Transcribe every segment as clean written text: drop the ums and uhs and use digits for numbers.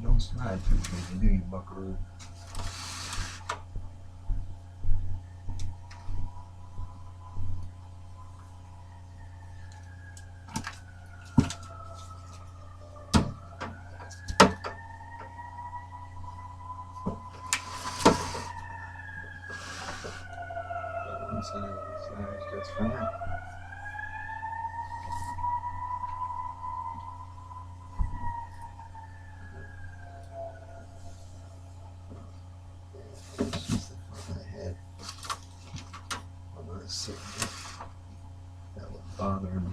Don't slide too big, do you, buckaroo? One side is just fine. That was bothering me.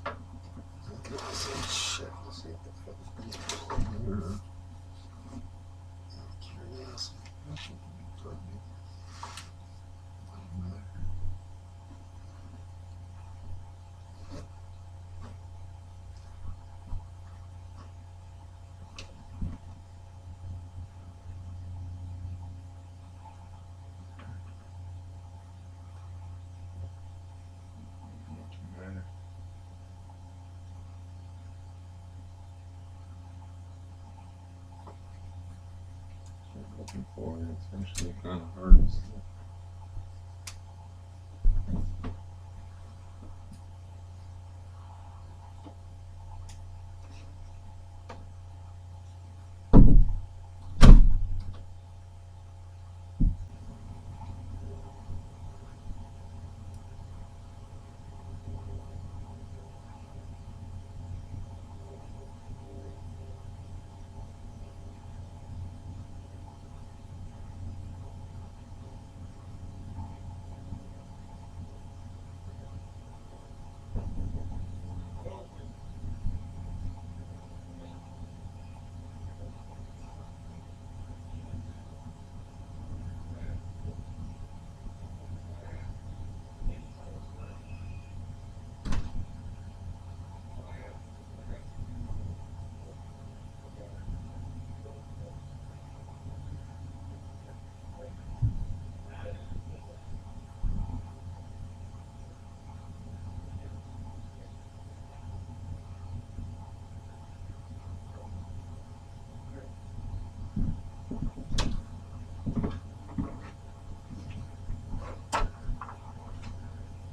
Okay, so shit. Let's see if the fucking curious. Looking for it, it's actually kind of hard to see.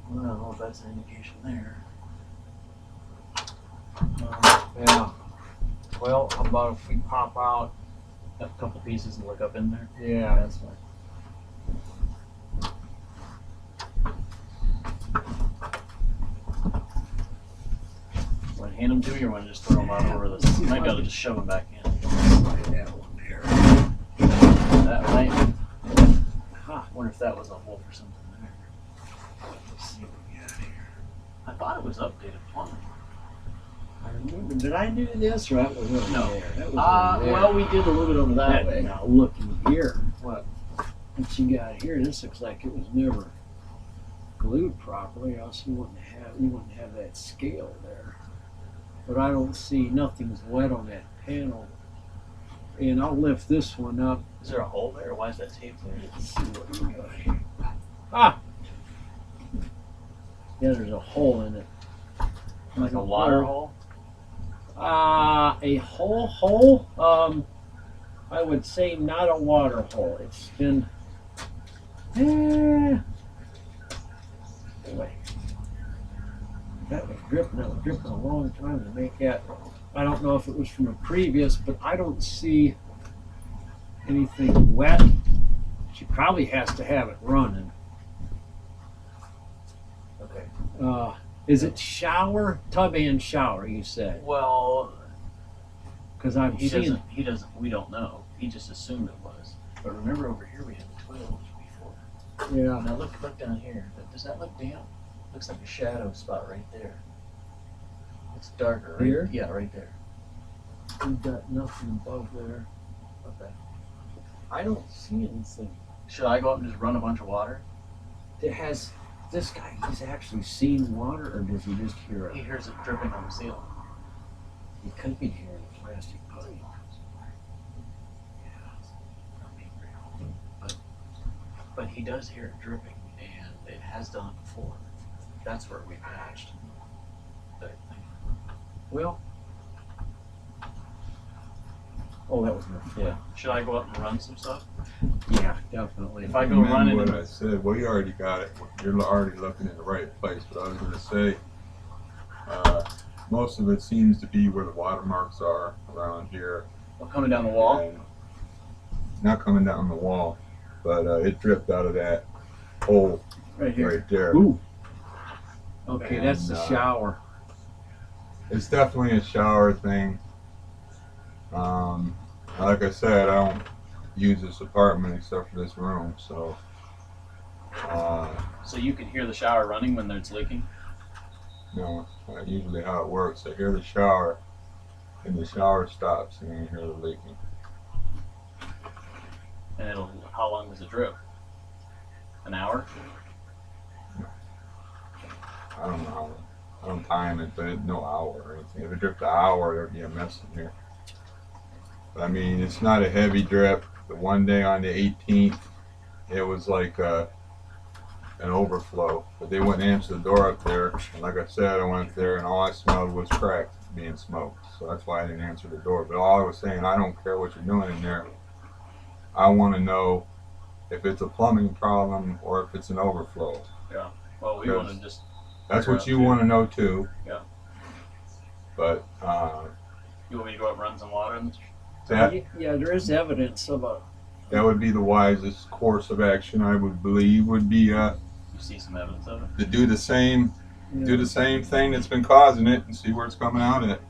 Well, that's an indication there. Yeah. Well, how about if we pop out? A couple pieces and look up in there. Yeah. That's fine. Want to hand them to you, or want to just throw them out over this? You might be able to just shove them back in. That one there. That might. Huh. I wonder if that was a hole for something there. Let's see what we got here. I thought it was updated plumbing. I remember. Did I do this or that was over No. there? That was over there. Well, we did a little bit over that way. Now looking here, What? what you got here? This looks like it was never glued properly, else you wouldn't have that scale there. But I don't see nothing's wet on that panel. And I'll lift this one up. Is there a hole there? Or why is that tape there? Let's see what we got here. Ah! Yeah, there's a hole in it. Like a water hole? A hole? I would say not a water hole. It's been, boy, that was dripping a long time to make that. I don't know if it was from a previous, but I don't see anything wet. She probably has to have it running. Okay. Is it shower, tub and shower, you said? Well, Because I'm he seeing. doesn't, we don't know. He just assumed it was. But remember over here we had the toilet before. Yeah. Now look down here. Does that look damp? Looks like a shadow spot right there. It's darker. Right? Here? Yeah, right there. We've got nothing above there. Okay. I don't see anything. Should I go up and just run a bunch of water? Has this guy, he's actually seen water, or does he just hear He it? hears it dripping on the ceiling. He could be hearing a plastic pipe. But he does hear it dripping, and it has done it before. That's where we patched. I think. Well. Oh, that was my Yeah. Should I go up and run some stuff? Yeah, definitely. If I go running, what I said, well, you already got it. You're already looking in the right place. But I was going to say, most of it seems to be where the watermarks are around here. coming down the wall. And not coming down the wall, but it dripped out of that hole Right here. right there. Ooh. Okay, And, that's the shower. It's definitely a shower thing. Like I said, I don't use this apartment except for this room, so. So you can hear the shower running when it's leaking? No, that's usually how it works. I hear the shower, and the shower stops, and then you hear the leaking. And how long does it drip? An hour? I don't know. I don't time it, but no hour or anything. If it dripped an hour, there'd be a mess in here. But I mean, it's not a heavy drip. The one day on the 18th, it was like an overflow. But they wouldn't answer the door up there. And like I said, I went there and all I smelled was crack being smoked. So that's why I didn't answer the door. But all I was saying, I don't care what you're doing in there. I want to know if it's a plumbing problem or if it's an overflow. Yeah. Well, we want to just. That's what you want to know too. Yeah. But you want me to go up and run some water? Yeah, there is evidence of a. that would be the wisest course of action, I would believe, would be You see some evidence of it? to do the same thing that's been causing it and see where it's coming out at.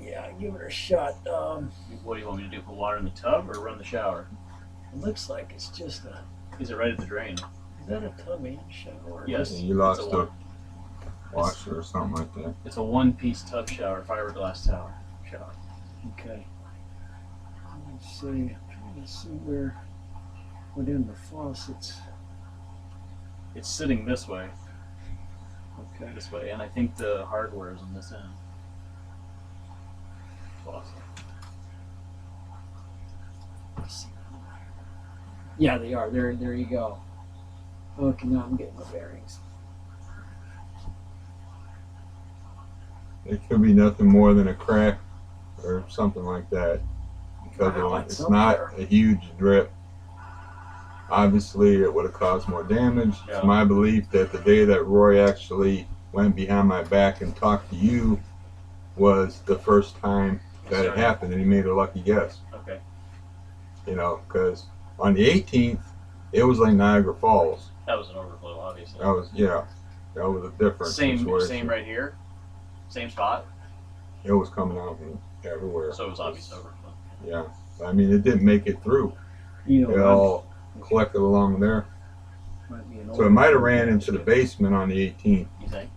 Yeah, give it a shot. What do you want me to do? Put water in the tub or run the shower? It looks like it's just a. Is it right at the drain? Is that a tub and shower? Yes. And you lost It's a washer or something like that. It's a one-piece tub shower, fiberglass shower. Okay. Let's see. I'm trying to see where. Within the faucets. It's sitting this way, Okay. and I think the hardware is on this end. Faucet. Yeah, they are. There you go. Okay, now I'm getting my bearings. It could be nothing more than a crack or something like that, because Wow, it's it's up not there. a huge drip. Obviously, it would have caused more damage. Yeah. It's my belief that the day that Roy actually went behind my back and talked to you was the first time that it happened, and he made a lucky guess. Okay. You know, because on the 18th, it was like Niagara Falls. That was an overflow, obviously. That was that was a different Same situation. right here. Same spot. It was coming out from everywhere. So it was obvious overflow. Yeah, I mean, it didn't make it through. You It know, all collected along there. might be an So it might have overflow. ran into the basement on the 18th. You think?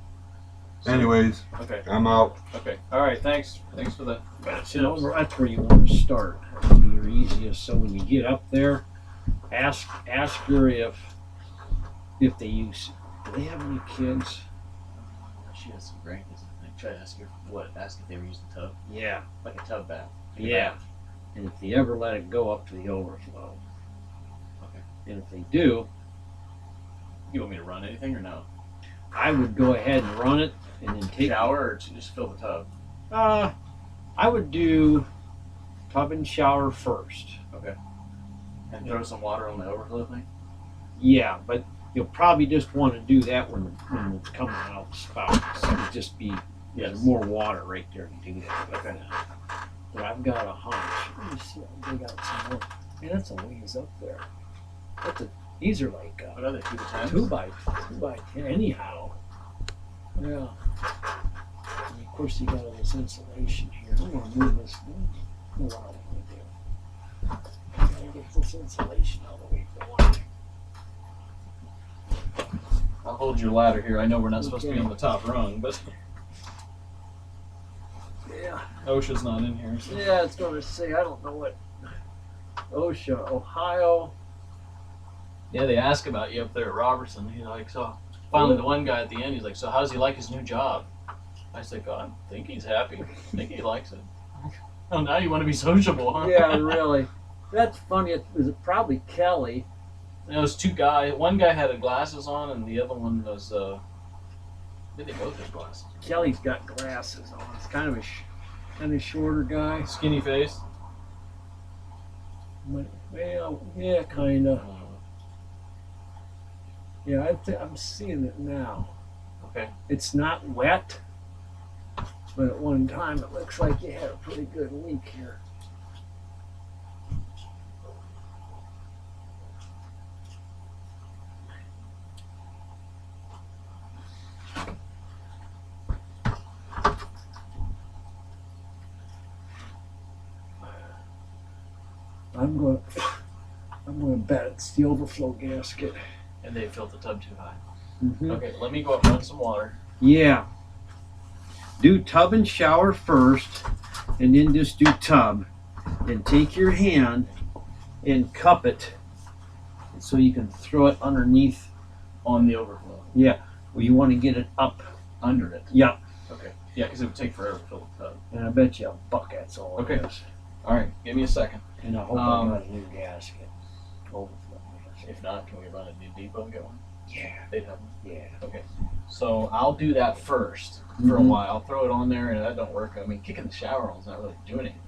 Anyways, Okay. I'm out. Okay. All right. Thanks. Thanks for the. You know, that's where you want to start. That'll be your easiest. So when you get up there, ask her if they use. Do they have any kids? She has some grandkids. I think. Try to ask her what. Ask if they were using the tub, Yeah. like a tub bath. Yeah. And if they ever let it go up to the overflow. Okay. And if they do, You want me to run anything or no? I would go ahead and run it and then take. Shower or just fill the tub? I would do tub and shower first. And throw some water on the overflow thing? Yeah, but you'll probably just want to do that when it's coming out of the spout. So it'd just be there's more water right there to do that. Okay. But I've got a hunch. Let me see. I'll dig out some more. Man, that's a ways up there. These are like What are they? 2 to 10? 2 by 10 anyhow. Yeah. And of course you got all this insulation here. I'm gonna move this. I don't know what I want to do. I gotta get this insulation all the way going. I'll hold your ladder here. I know we're not supposed to be on the top rung, but Yeah. OSHA's not in here. So. Yeah, it's gonna say I don't know what OSHA, Ohio. Yeah, they ask about you up there at Robertson. He's like, so finally the one guy at the end, he's like, so how's he like his new job? I said, God, I think he's happy. I think he likes it. Oh, now you want to be sociable, huh? Yeah, really. That's funny. It was probably Kelly. There was two guys. One guy had glasses on, and the other one was. Did they both have glasses? Kelly's got glasses on. It's kind of a shorter guy. Skinny face. Well, yeah, kind of. Yeah, I'm seeing it now. Okay. It's not wet, but at one time it looks like you had a pretty good leak here. I'm going to bet it's the overflow gasket. And they filled the tub too high. Mm-hmm. Okay, let me go up and run some water. Yeah. Do tub and shower first, and then just do tub. And take your hand and cup it so you can throw it underneath. On the overflow. Yeah. Well, you want to get it up. Under it. Yeah. Okay. Yeah, because it would take forever to fill the tub. And I bet you a bucket's all Okay. it is. All right, give me a second. And I hope I got a new gasket. Overflow gasket. If not, can we run a new depot and get one? Yeah. They'd have one. Yeah. So I'll do that first for a Mhm. while. I'll throw it on there, and if that don't work, I mean, kicking the shower on is not really doing anything.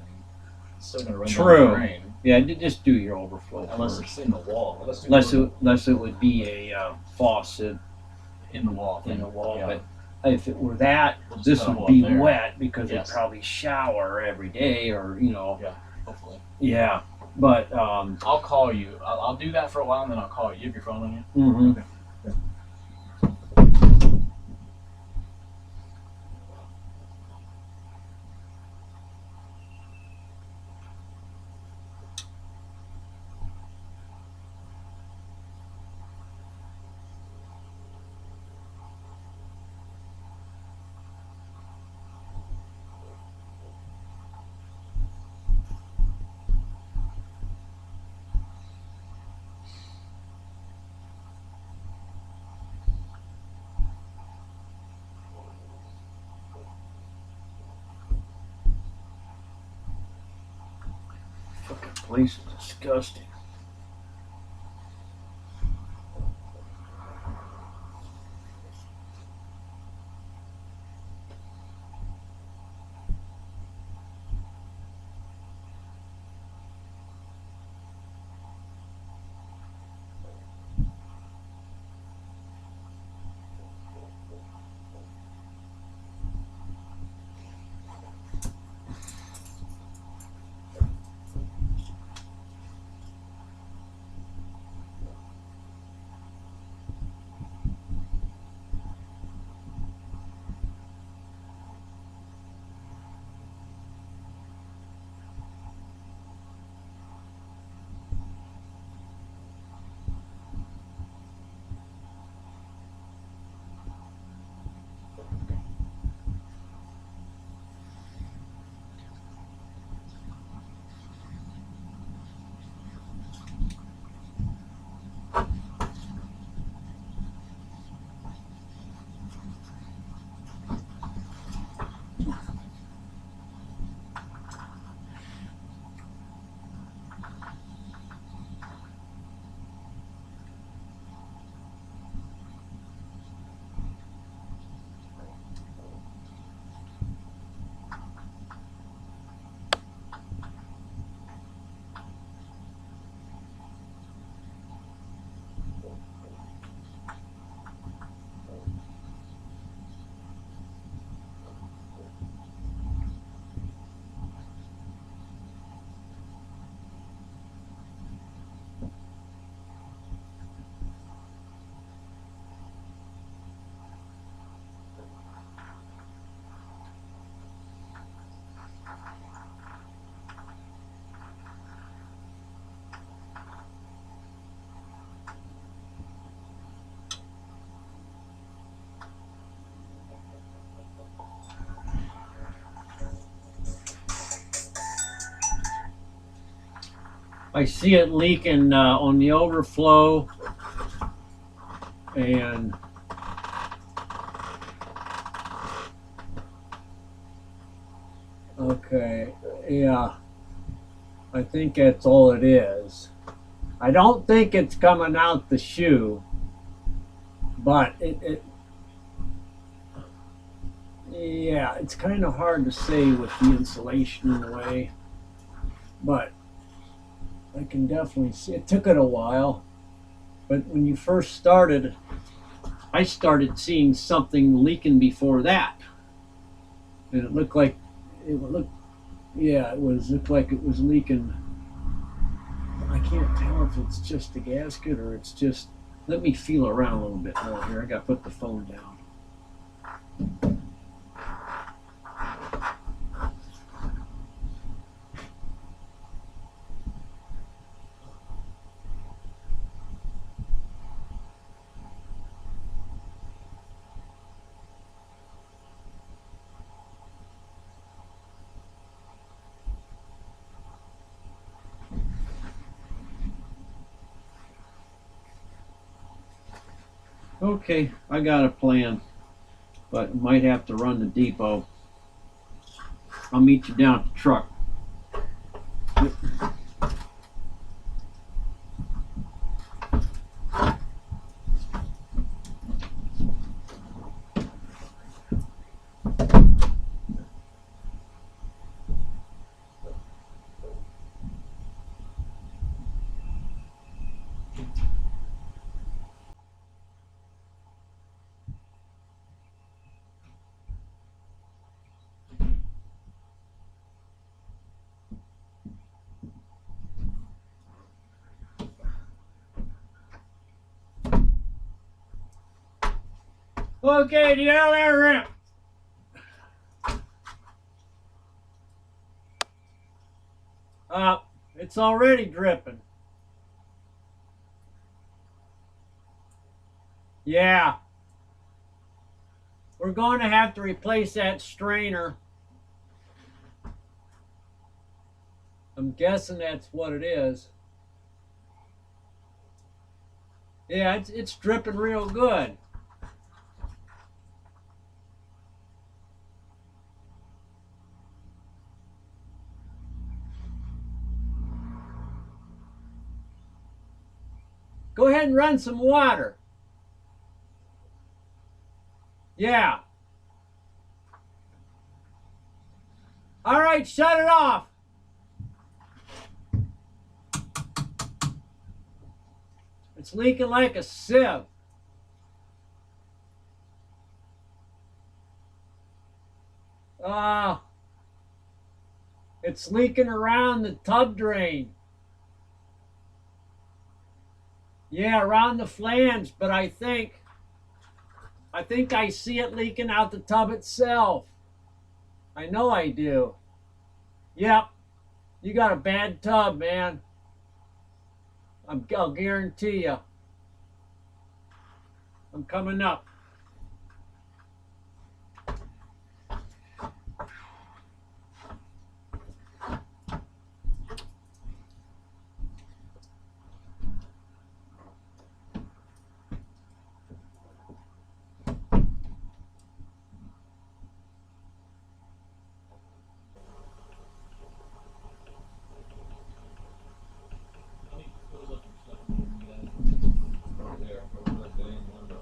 It's still going to run True. down the drain. Yeah, just do your overflow Unless first. it's in the wall. Unless it would be a faucet in the wall. in the wall. Yeah. But if it were that, We'll just this tub would up be there. wet because Yes. they probably shower every day or, Hopefully. Yeah. But, I'll call you. I'll do that for a while, and then I'll call you. You have your phone on you? mhm. Okay. Fucking place is disgusting. I see it leaking on the overflow, and okay, Yeah, I think that's all it is. I don't think it's coming out the shoe, but yeah, it's kind of hard to say with the insulation in the way, but I can definitely see it. Took it a while, but when you first started, I started seeing something leaking before that, and it looked like looked like it was leaking. I can't tell if it's just the gasket or it's just. Let me feel around a little bit more here. I got to put the phone down. Okay, I got a plan, but might have to run the depot. I'll meet you down at the truck. Okay, the other ramp. It's already dripping. Yeah. We're going to have to replace that strainer. I'm guessing that's what it is. Yeah, it's dripping real good. Go ahead and run some water. Yeah. All right, shut it off. It's leaking like a sieve. Uh, it's leaking around the tub drain. Yeah, around the flange, but I think I see it leaking out the tub itself. I know I do. Yep, you got a bad tub, man. I'll guarantee you. I'm coming up.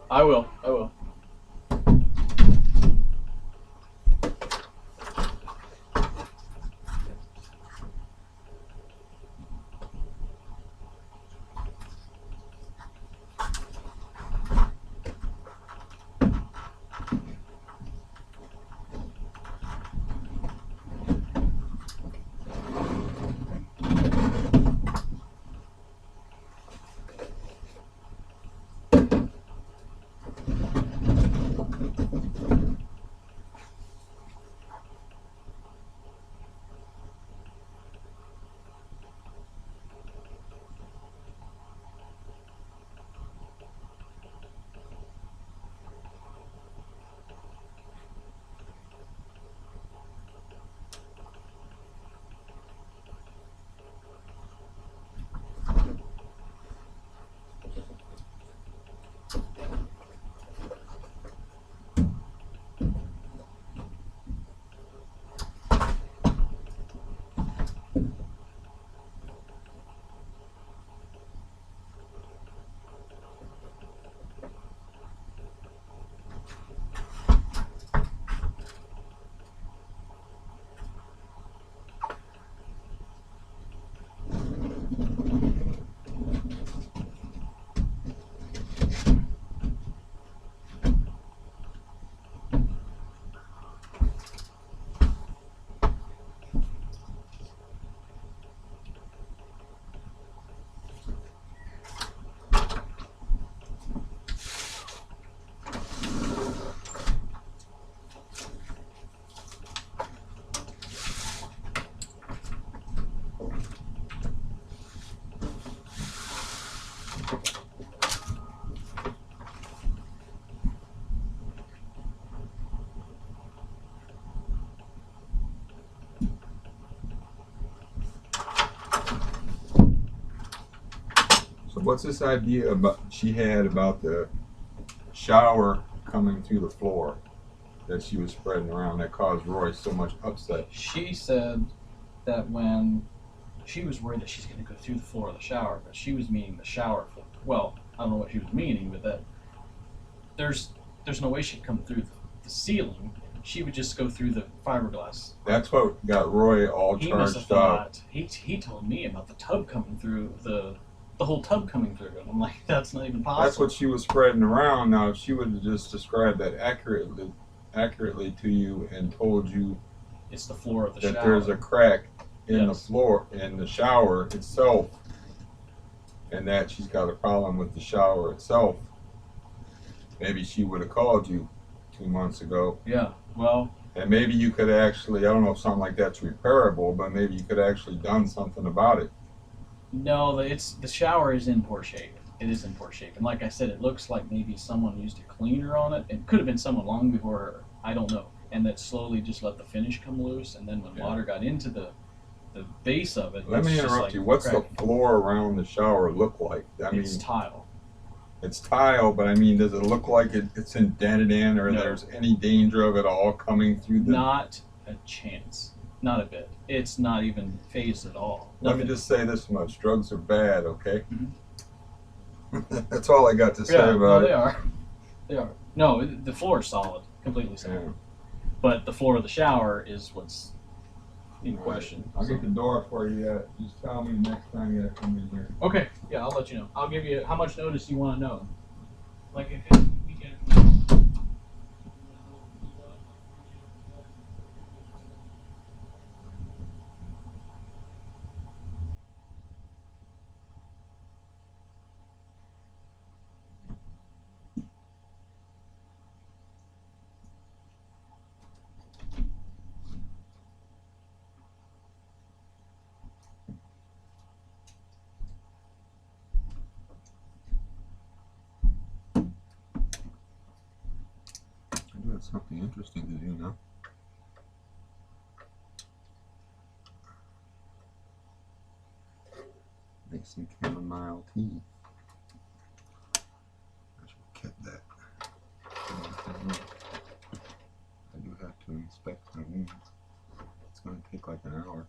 I will. I will. what's this idea about she had about the shower coming through the floor that she was spreading around that caused Roy so much upset? She said that when she was worried that she's going to go through the floor of the shower, but she was meaning the shower floor. Well, I don't know what she was meaning, but that there's no way she'd come through the ceiling. She would just go through the fiberglass. That's what got Roy all He must have charged up. thought he told me about the tub coming through the whole tub coming through, and I'm like, that's not even possible. That's what she was spreading around. Now, if she would have just described that accurately to you and told you It's the floor of the that shower. there's a crack in the Yes. floor in the shower itself, and that she's got a problem with the shower itself, maybe she would have called you 2 months ago. Yeah. Well, And maybe you could actually, I don't know if something like that's repairable, but maybe you could actually done something about it. no, the shower is in poor shape. It is in poor shape, and like I said, it looks like maybe someone used a cleaner on it. It could have been someone long before her. I don't know. And that slowly just let the finish come loose, and then when Yeah. water got into the base of it, Let it's me just interrupt like you. What's the cracking. floor around the shower look like? I mean, It's tile. it's tile, but I mean, does it look like it's indented in, or No. there's any danger of it all coming through the? Not a chance. Not a bit. It's not even phased at all. Let me Nothing. just say this much: drugs are bad. Okay. Mhm. That's all I got to say Yeah, no, about they it. are. They are. No, the floor is solid, completely solid. Yeah. But the floor of the shower is what's in question. I'll get the door for you. Just tell me next time you come in here. Okay, yeah, I'll let you know. I'll give you how much notice you want to know. Like if it's weekend. I do have something interesting to do now. Make some chamomile tea. I should have kept that. I do have to inspect my wounds. It's going to take like an hour.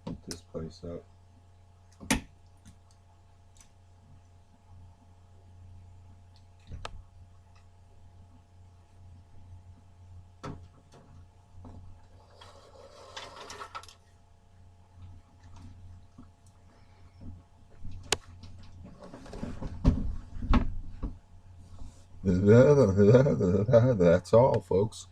Heat this place up. That's all, folks.